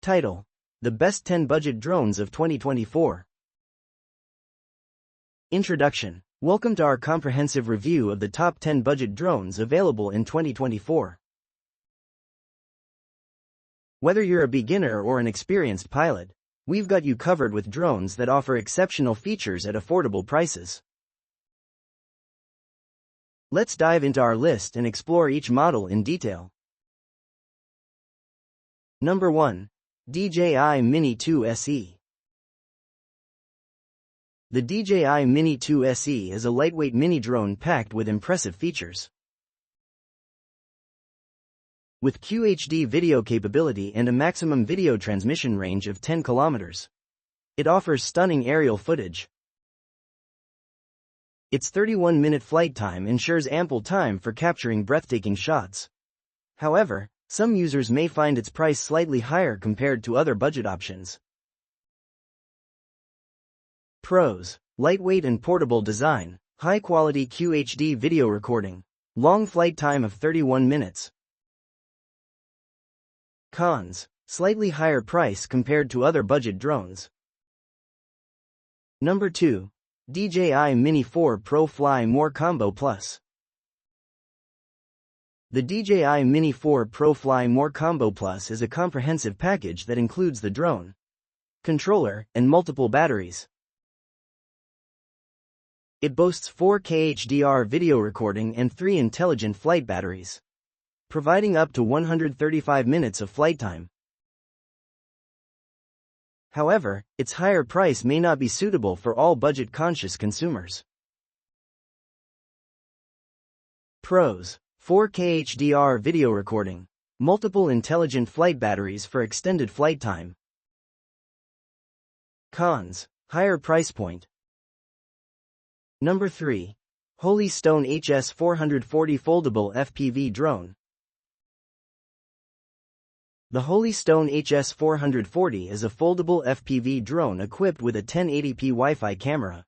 Title: The Best 10 Budget Drones of 2024. Introduction. Welcome to our comprehensive review of the top 10 budget drones available in 2024. Whether you're a beginner or an experienced pilot, we've got you covered with drones that offer exceptional features at affordable prices. Let's dive into our list and explore each model in detail. Number 1. DJI Mini 2 SE. The DJI Mini 2 SE is a lightweight mini drone packed with impressive features. With QHD video capability and a maximum video transmission range of 10 kilometers, it offers stunning aerial footage. Its 31-minute flight time ensures ample time for capturing breathtaking shots. However, some users may find its price slightly higher compared to other budget options. Pros: lightweight and portable design, high-quality QHD video recording, long flight time of 31 minutes. Cons: slightly higher price compared to other budget drones. Number 2. DJI Mini 4 Pro Fly More Combo Plus. The DJI Mini 4 Pro Fly More Combo Plus is a comprehensive package that includes the drone, controller, and multiple batteries. It boasts 4K HDR video recording and 3 intelligent flight batteries, providing up to 135 minutes of flight time. However, its higher price may not be suitable for all budget-conscious consumers. Pros: 4K HDR video recording, multiple intelligent flight batteries for extended flight time. Cons: higher price point. Number 3. Holy Stone HS440 Foldable FPV Drone. The Holy Stone HS440 is a foldable FPV drone equipped with a 1080p Wi-Fi camera.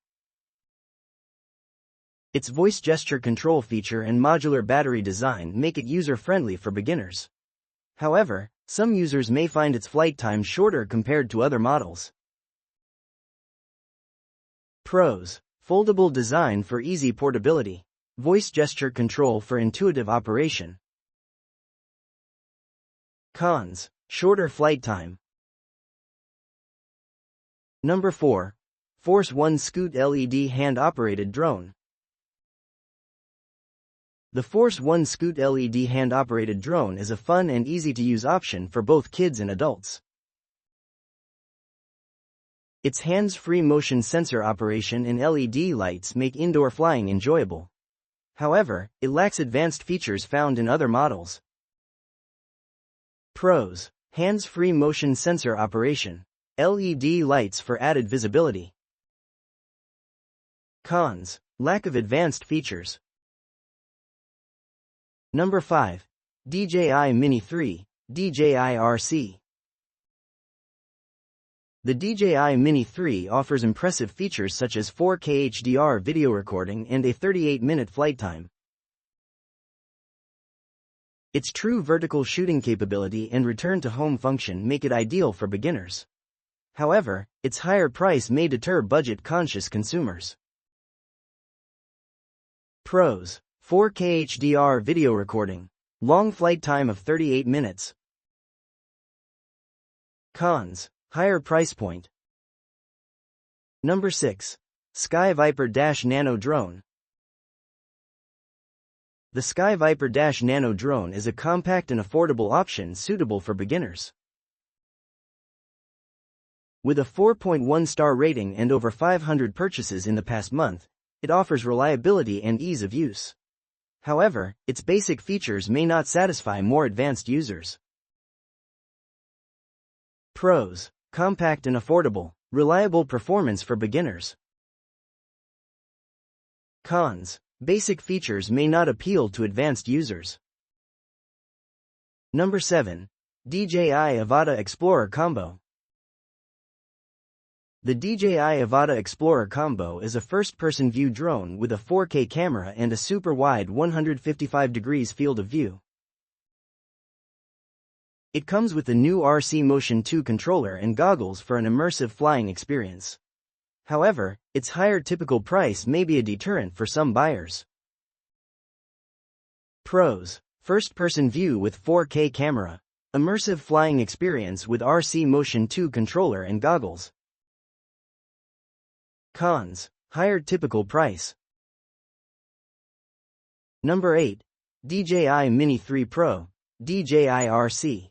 Its voice gesture control feature and modular battery design make it user-friendly for beginners. However, some users may find its flight time shorter compared to other models. Pros: foldable design for easy portability, voice gesture control for intuitive operation. Cons: shorter flight time. Number 4. Force One Scoot LED Hand-Operated Drone. The Force One Scoot LED hand-operated drone is a fun and easy-to-use option for both kids and adults. Its hands-free motion sensor operation and LED lights make indoor flying enjoyable. However, it lacks advanced features found in other models. Pros: hands-free motion sensor operation, LED lights for added visibility. Cons: lack of advanced features. Number 5. DJI Mini 3, DJI RC. The DJI Mini 3 offers impressive features such as 4K HDR video recording and a 38-minute flight time. Its true vertical shooting capability and return-to-home function make it ideal for beginners. However, its higher price may deter budget-conscious consumers. Pros: 4K HDR video recording, long flight time of 38 minutes. Cons: higher price point. Number 6. Sky Viper Nano Drone. The Sky Viper Nano Drone is a compact and affordable option suitable for beginners. With a 4.1-star rating and over 500 purchases in the past month, it offers reliability and ease of use. However, its basic features may not satisfy more advanced users. Pros: compact and affordable, reliable performance for beginners. Cons: basic features may not appeal to advanced users. Number 7. DJI Avata Explorer Combo. The DJI Avata Explorer Combo is a first-person view drone with a 4K camera and a super-wide 155 degrees field of view. It comes with the new RC Motion 2 controller and goggles for an immersive flying experience. However, its higher typical price may be a deterrent for some buyers. Pros: first-person view with 4K camera, immersive flying experience with RC Motion 2 controller and goggles. Cons: higher typical price. Number 8. DJI Mini 3 Pro, DJI RC.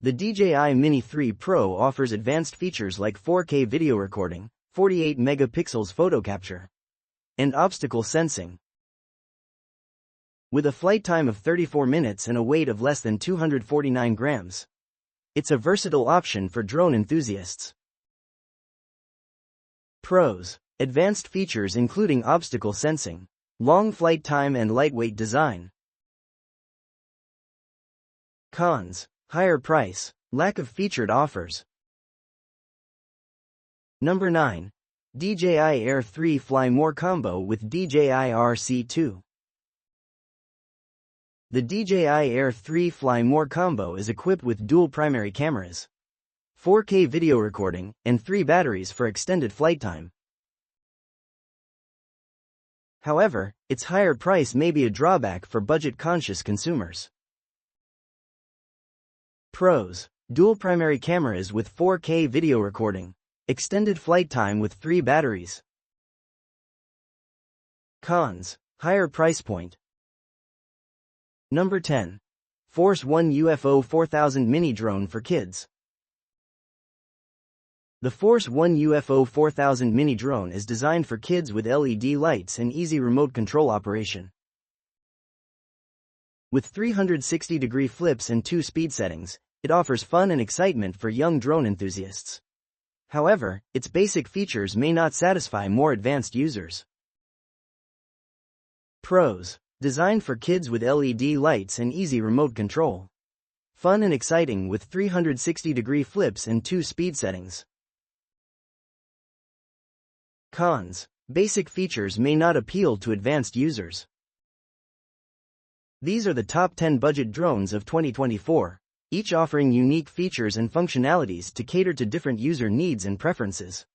The DJI Mini 3 Pro offers advanced features like 4K video recording, 48 megapixels photo capture, and obstacle sensing. With a flight time of 34 minutes and a weight of less than 249 grams, it's a versatile option for drone enthusiasts. Pros: advanced features including obstacle sensing, long flight time and lightweight design. Cons: higher price, lack of featured offers. Number 9. DJI Air 3 Fly More Combo with DJI RC2. The DJI Air 3 Fly More Combo is equipped with dual primary cameras, 4K video recording, and 3 batteries for extended flight time. However, its higher price may be a drawback for budget-conscious consumers. Pros: dual primary cameras with 4K video recording, extended flight time with 3 batteries. Cons: higher price point. Number 10. Force One UFO 4000 Mini Drone for Kids. The Force One UFO 4000 Mini Drone is designed for kids with LED lights and easy remote control operation. With 360-degree flips and 2 speed settings, it offers fun and excitement for young drone enthusiasts. However, its basic features may not satisfy more advanced users. Pros: designed for kids with LED lights and easy remote control. Fun and exciting with 360-degree flips and 2 speed settings. Cons: basic features may not appeal to advanced users. These are the top 10 budget drones of 2024, each offering unique features and functionalities to cater to different user needs and preferences.